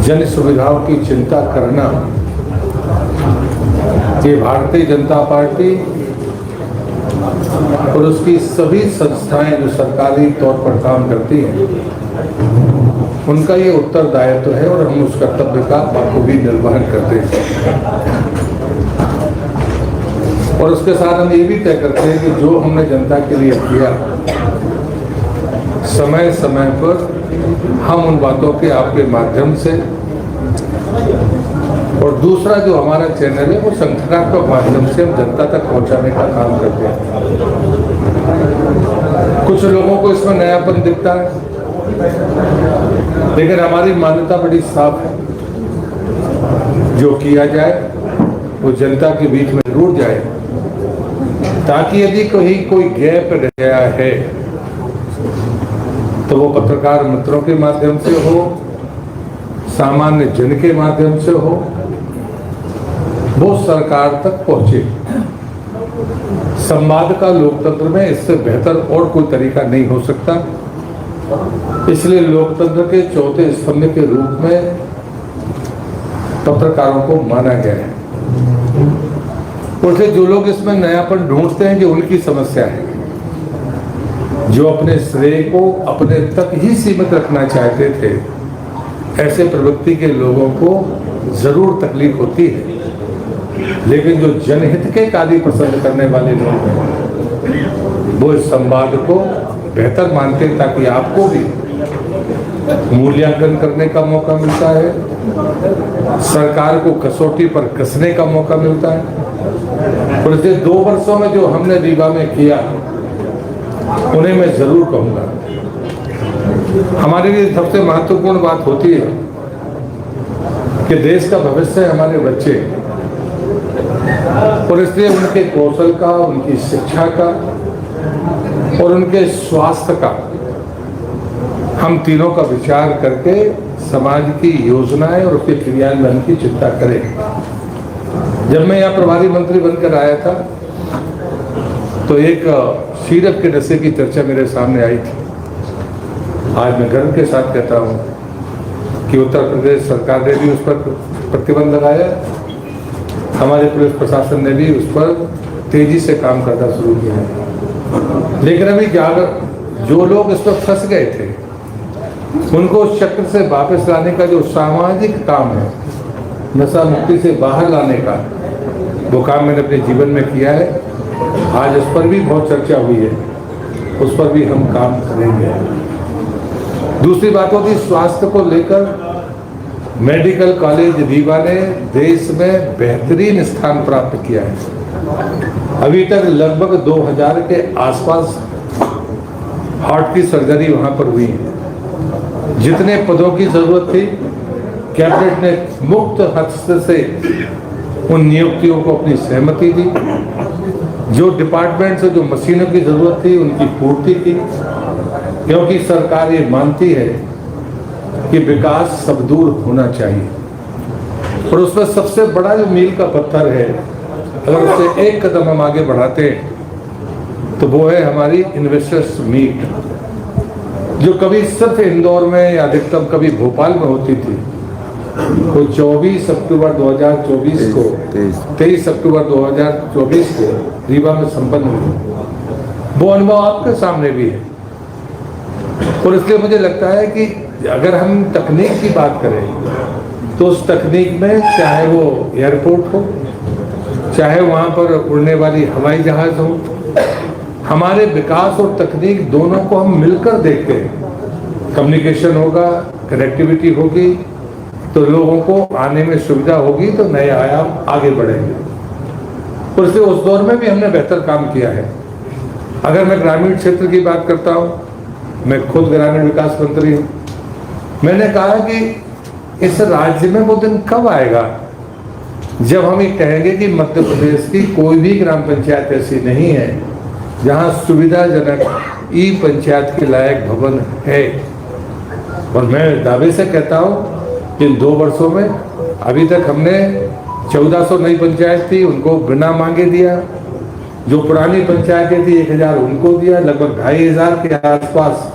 जन सुविधाओं की चिंता करना, ये भारतीय जनता पार्टी और उसकी सभी संस्थाएं जो सरकारी तौर पर काम करती हैं, उनका ये उत्तरदायित्व है और हम उस कर्तव्य का बखूबी निर्वहन करते हैं। और उसके साथ हम ये भी तय करते हैं कि जो हमने जनता के लिए किया, समय समय पर हम उन बातों के आपके माध्यम से, और दूसरा जो हमारा चैनल है वो संगठनात्मक माध्यम से हम जनता तक पहुंचाने का काम करते हैं। कुछ लोगों को इसमें नयापन दिखता है, लेकिन हमारी मान्यता बड़ी साफ है, जो किया जाए वो जनता के बीच में जरूर जाए, ताकि यदि कहीं कोई गैप रह गया है तो वो पत्रकार मित्रों के माध्यम से हो, सामान्य जन के माध्यम से हो, वो सरकार तक पहुंचे। संवाद का लोकतंत्र में इससे बेहतर और कोई तरीका नहीं हो सकता। इसलिए लोकतंत्र के चौथे स्तंभ के रूप में पत्रकारों को माना गया है। उसे जो लोग इसमें नयापन ढूंढते हैं, जो उनकी समस्या है, जो अपने श्रेय को अपने तक ही सीमित रखना चाहते थे, ऐसे प्रवृत्ति के लोगों को जरूर तकलीफ होती है। लेकिन जो जनहित के कार्य पसंद करने वाले लोग हैं, वो इस संवाद को बेहतर मानते हैं, ताकि आपको भी मूल्यांकन करने का मौका मिलता है, सरकार को कसौटी पर कसने का मौका मिलता है। और इसे 2 वर्षों में जो हमने रीवा में किया, उन्हें मैं जरूर कहूंगा। हमारे लिए सबसे महत्वपूर्ण बात होती है कि देश का भविष्य हमारे बच्चे, और इसलिए उनके कौशल का, उनकी शिक्षा का और उनके स्वास्थ्य का हम तीनों का विचार करके समाज की योजनाएं और उसके क्रियान्वयन की चिंता करें। जब मैं यहाँ प्रभारी मंत्री बनकर आया था, तो एक सिरप के नशे की चर्चा मेरे सामने आई थी। आज मैं गर्व के साथ कहता हूँ कि उत्तर प्रदेश सरकार ने भी उस पर प्रतिबंध लगाया, हमारे पुलिस प्रशासन ने भी उस पर तेजी से काम करना शुरू किया। लेकिन अभी जो लोग इस पर फंस गए थे, उनको उस चक्र से वापस लाने का जो सामाजिक काम है, नशा मुक्ति से बाहर लाने का, वो काम मैंने अपने जीवन में किया है। आज उस पर भी बहुत चर्चा हुई है, उस पर भी हम काम करेंगे। दूसरी बात होती स्वास्थ्य को लेकर, मेडिकल कॉलेज रीवा ने देश में बेहतरीन स्थान प्राप्त किया है। अभी तक लगभग 2000 के आसपास हार्ट की सर्जरी वहां पर हुई है। जितने पदों की जरूरत थी, कैबिनेट ने मुक्त हस्त से उन नियुक्तियों को अपनी सहमति दी। जो डिपार्टमेंट से जो मशीनों की जरूरत थी, उनकी पूर्ति की, क्योंकि सरकार ये मानती है कि विकास सब दूर होना चाहिए। और उसमें सबसे बड़ा जो मील का पत्थर है, अगर उससे एक कदम हम आगे बढ़ाते हैं, तो वो है हमारी इन्वेस्टर्स मीट, जो कभी सिर्फ इंदौर में या अधिकतम कभी भोपाल में होती थी। वो 24 अक्टूबर 2024 को 23 अक्टूबर 2024 को रीवा में संपन्न हुई। वो अनुभव आपके सामने भी है। और इसलिए मुझे लगता है कि अगर हम तकनीक की बात करें, तो उस तकनीक में चाहे वो एयरपोर्ट हो, चाहे वहाँ पर उड़ने वाली हवाई जहाज हो, हमारे विकास और तकनीक दोनों को हम मिलकर देखते हैं। कम्युनिकेशन होगा, कनेक्टिविटी होगी, तो लोगों को आने में सुविधा होगी, तो नए आयाम आगे बढ़ेंगे। और इसलिए उस दौर में भी हमने बेहतर काम किया है। अगर मैं ग्रामीण क्षेत्र की बात करता हूँ, मैं खुद ग्रामीण विकास मंत्री हूँ। मैंने कहा कि इस राज्य में वो दिन कब आएगा जब हम ये कहेंगे कि मध्य प्रदेश की कोई भी ग्राम पंचायत ऐसी नहीं है जहाँ सुविधाजनक ई पंचायत के लायक भवन है। और मैं दावे से कहता हूँ कि इन 2 वर्षों में अभी तक हमने 1400 नई पंचायत थी, उनको बिना मांगे दिया। जो पुरानी पंचायतें थी 1000 उनको दिया, लगभग 2500 के आसपास।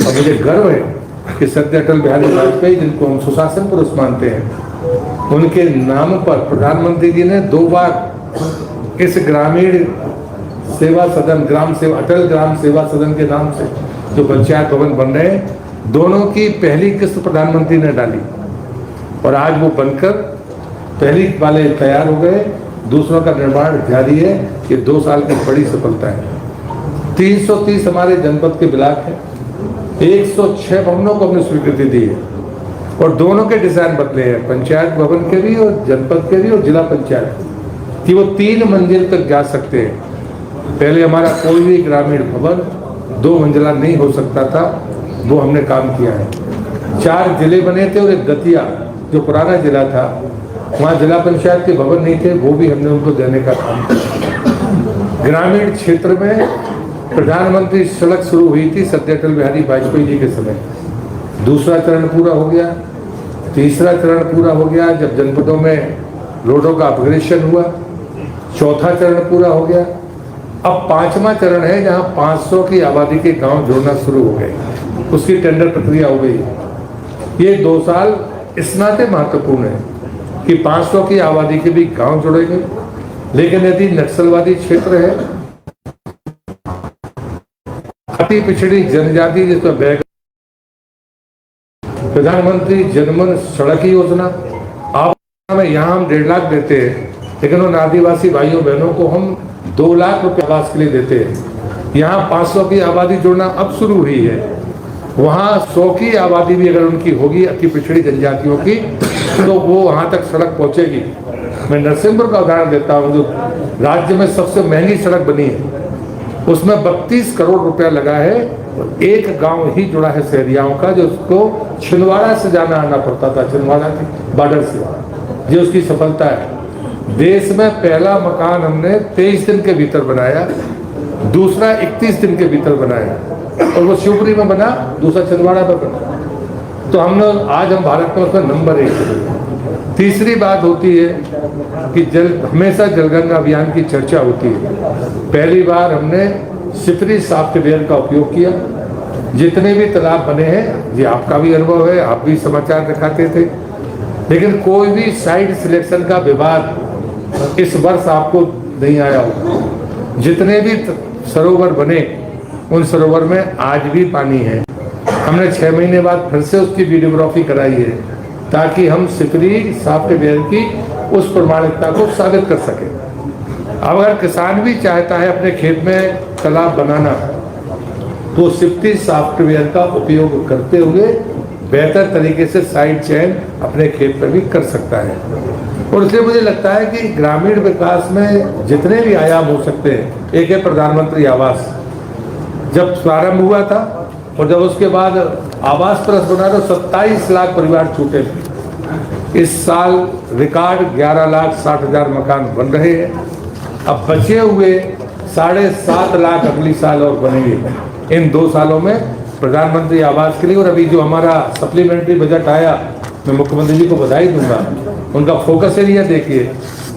और मुझे गर्व है कि सत्य अटल बिहारी वाजपेयी, जिनको हम सुशासन पुरुष मानते हैं, उनके नाम पर प्रधानमंत्री जी ने 2 बार इस ग्रामीण सेवा सदन, ग्राम सेवा, अटल ग्राम सेवा सदन के नाम से जो पंचायत भवन बन रहे हैं, दोनों की पहली किस्त प्रधानमंत्री ने डाली और आज वो बनकर पहली वाले तैयार हो गए, दूसरों का निर्माण जारी है। ये 2 साल की बड़ी सफलता है। 330 हमारे जनपद के ब्लॉक हैं, 106 भवनों को हमने स्वीकृति दी है और दोनों के डिजाइन बदले हैं, पंचायत भवन के भी और जनपद के भी और जिला पंचायत, कि वो 3 मंजिल तक जा सकते हैं। पहले हमारा कोई भी ग्रामीण भवन 2 मंजिला नहीं हो सकता था, वो हमने काम किया है। 4 जिले बने थे और एक दतिया जो पुराना जिला था, वहाँ जिला पंचायत के भवन नहीं थे, वो भी हमने उनको देने का काम किया। ग्रामीण क्षेत्र में प्रधानमंत्री सड़क शुरू हुई थी सत्य अटल बिहारी वाजपेयी जी के समय, दूसरा चरण पूरा हो गया, तीसरा चरण पूरा हो गया जब जनपदों में रोडों का अपग्रेडेशन हुआ, चौथा चरण पूरा हो गया, अब 5वां चरण है जहां 500 की आबादी के गांव जोड़ना शुरू हो गए, उसकी टेंडर प्रक्रिया हो गई। ये 2 साल इस नाते महत्वपूर्ण है कि 500 की आबादी के भी गांव जोड़ेंगे, लेकिन यदि नक्सलवादी क्षेत्र है, अति पिछड़ी जनजाति जिसमें बैग, प्रधानमंत्री जनमन सड़क योजना, आप में यहाँ हम 1.5 लाख देते हैं, लेकिन उन आदिवासी भाइयों बहनों को हम 2 लाख रुपए आवास के लिए देते हैं। यहाँ 500 की आबादी जोड़ना अब शुरू हुई है, वहाँ 100 की आबादी भी अगर उनकी होगी अति पिछड़ी जनजातियों की, तो वो वहाँ तक सड़क पहुँचेगी। मैं नरसिंहपुर का उदाहरण देता हूँ, जो राज्य में सबसे महंगी सड़क बनी है, उसमें 32 करोड़ रुपया लगा है, एक गांव ही जुड़ा है शहरियाओं का, जो उसको छिंदवाड़ा से जाना आना पड़ता था, छिंदवाड़ा के बॉर्डर से। ये उसकी सफलता है। देश में पहला मकान हमने 23 दिन के भीतर बनाया, दूसरा 31 दिन के भीतर बनाया, और वो शिवपुरी में बना, दूसरा छिंदवाड़ा में बना। तो आज हम भारत में उसमें नंबर 1। तीसरी बात होती है कि हमेशा जलगंगा अभियान की चर्चा होती है। पहली बार हमने सिफरी सॉफ्टवेयर का उपयोग किया। जितने भी तालाब बने हैं, ये आपका भी अनुभव है, आप भी समाचार दिखाते थे, लेकिन कोई भी साइट सिलेक्शन का विवाद इस वर्ष आपको नहीं आया होगा। जितने भी सरोवर बने, उन सरोवर में आज भी पानी है। हमने 6 महीने बाद फिर से उसकी वीडियोग्राफी कराई है, ताकि हम सिफरी सॉफ्टवेयर की उस प्रमाणिकता को साबित कर सकें। अब अगर किसान भी चाहता है अपने खेत में तालाब बनाना, तो सिफरी सॉफ्टवेयर का उपयोग करते हुए बेहतर तरीके से साइड चयन अपने खेत पर भी कर सकता है। और इसलिए मुझे लगता है कि ग्रामीण विकास में जितने भी आयाम हो सकते हैं, एक है प्रधानमंत्री आवास, जब प्रारंभ हुआ था, और जब उसके बाद आवास प्लस बना तो 27 लाख परिवार छूटे थे। इस साल रिकॉर्ड 11,60,000 मकान बन रहे हैं। अब बचे हुए 7.5 लाख अगली साल और बनेंगे इन 2 सालों में प्रधानमंत्री आवास के लिए। और अभी जो हमारा सप्लीमेंट्री बजट आया, मैं मुख्यमंत्री जी को बधाई दूंगा। उनका फोकस एरिया देखिए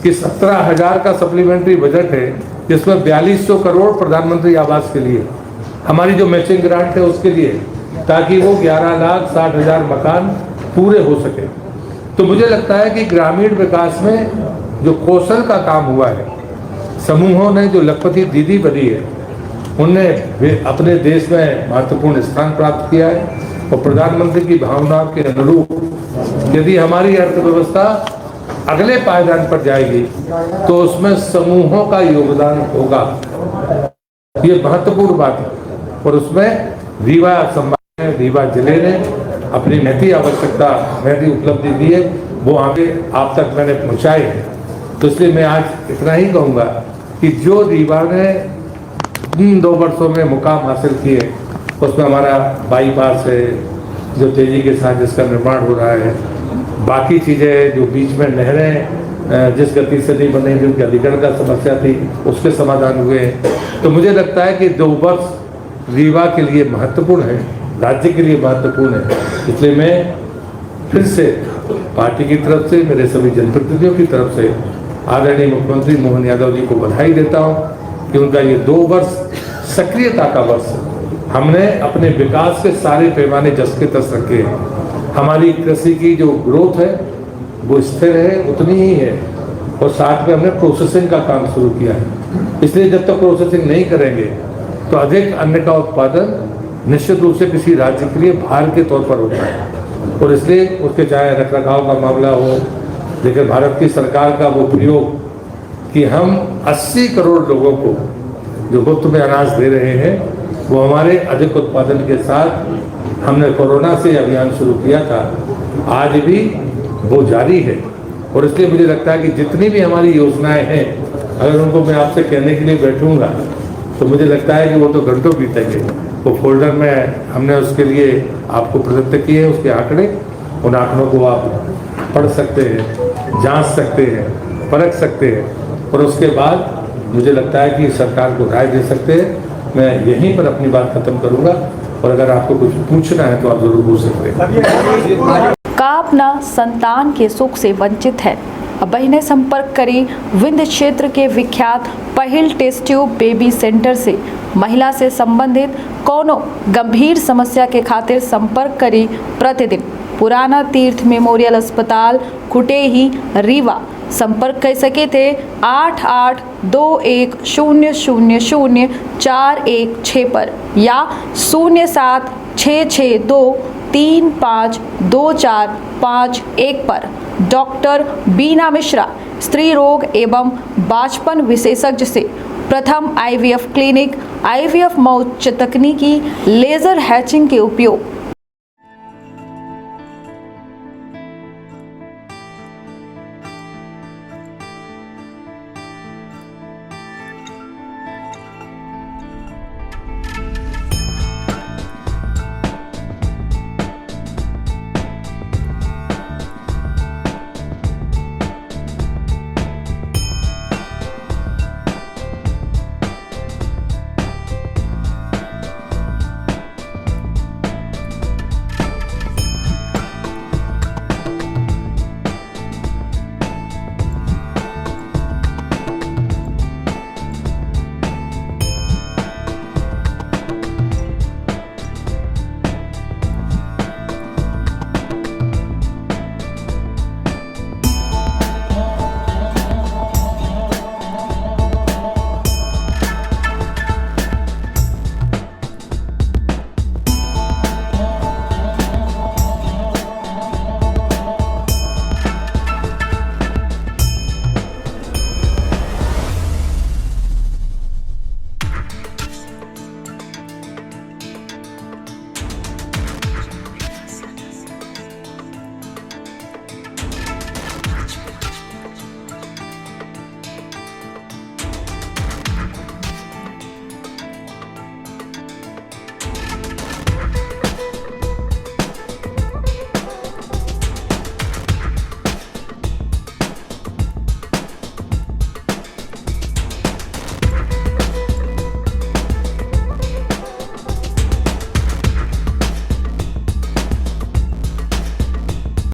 कि 17,000 का सप्लीमेंट्री बजट है, जिसमें 4200 करोड़ प्रधानमंत्री आवास के लिए, हमारी जो मैचिंग ग्रांट है उसके लिए, ताकि वो 11,60,000 मकान पूरे हो सके। तो मुझे लगता है कि ग्रामीण विकास में जो कौशल का काम हुआ है, समूहों ने जो लखपति दीदी बनी है, उनने अपने देश में महत्वपूर्ण स्थान प्राप्त किया है। और प्रधानमंत्री की भावना के अनुरूप यदि हमारी अर्थव्यवस्था अगले पायदान पर जाएगी, तो उसमें समूहों का योगदान होगा। ये महत्वपूर्ण बात है। और उसमें रीवा जिले ने अपनी महती आवश्यकता, महती उपलब्धि दी है, वो आगे आप तक मैंने पहुंचाई है। तो इसलिए मैं आज इतना ही कहूँगा कि जो रीवा ने इन 2 वर्षों में मुकाम हासिल किए, उसमें हमारा बाईपास है जो तेजी के साथ जिसका निर्माण हो रहा है, बाकी चीज़ें जो बीच में नहरें जिस गति से नहीं बनी, जिनकी अधिग्रहण का समस्या थी, उसके समाधान हुए। तो मुझे लगता है कि 2 वर्ष रीवा के लिए महत्वपूर्ण है, राज्य के लिए महत्वपूर्ण है। इसलिए मैं फिर से पार्टी की तरफ से, मेरे सभी जनप्रतिनिधियों की तरफ से आदरणीय मुख्यमंत्री मोहन यादव जी को बधाई देता हूं कि उनका ये 2 वर्ष सक्रियता का वर्ष है। हमने अपने विकास के सारे पैमाने जस के तस रखे हैं। हमारी कृषि की जो ग्रोथ है वो स्थिर है, उतनी ही है, और साथ में हमने प्रोसेसिंग का काम शुरू किया है। इसलिए जब तक प्रोसेसिंग नहीं करेंगे तो अधिक अन्न का उत्पादन निश्चित रूप से किसी राज्य के लिए भार के तौर पर होता है, और इसलिए उसके चाहे रख रखाव का मामला हो, लेकिन भारत की सरकार का वो प्रयोग कि हम 80 करोड़ लोगों को जो मुफ्त में अनाज दे रहे हैं, वो हमारे अधिक उत्पादन के साथ हमने कोरोना से अभियान शुरू किया था, आज भी वो जारी है। और इसलिए मुझे लगता है कि जितनी भी हमारी योजनाएं हैं, अगर उनको मैं आपसे कहने के लिए बैठूंगा तो मुझे लगता है कि वो तो घंटों बीतेंगे। वो फोल्डर में हमने उसके लिए आपको प्रदत्त किए हैं, उसके आंकड़े, उन आंकड़ों को आप पढ़ सकते हैं, जांच सकते हैं, परख सकते हैं, और उसके बाद मुझे लगता है कि सरकार को राय दे सकते हैं। मैं यहीं पर अपनी बात खत्म करूंगा, और अगर आपको कुछ पूछना है तो आप जरूर पूछ सकते हैं। कापना संतान के सुख से वंचित है। अब बहने संपर्क करी विंध्य क्षेत्र के विख्यात पहिल टेस्ट ट्यूब बेबी सेंटर से। महिला से संबंधित कोनो गंभीर समस्या के खातिर संपर्क करी प्रतिदिन पुराना तीर्थ मेमोरियल अस्पताल कुटेही रीवा। संपर्क कर सके थे 8821000416 पर या 0766235245 पर। डॉक्टर बीना मिश्रा स्त्री रोग एवं बांझपन विशेषज्ञ से प्रथम IVF क्लिनिक, IVF मौत तकनीकी, लेजर हैचिंग के उपयोग,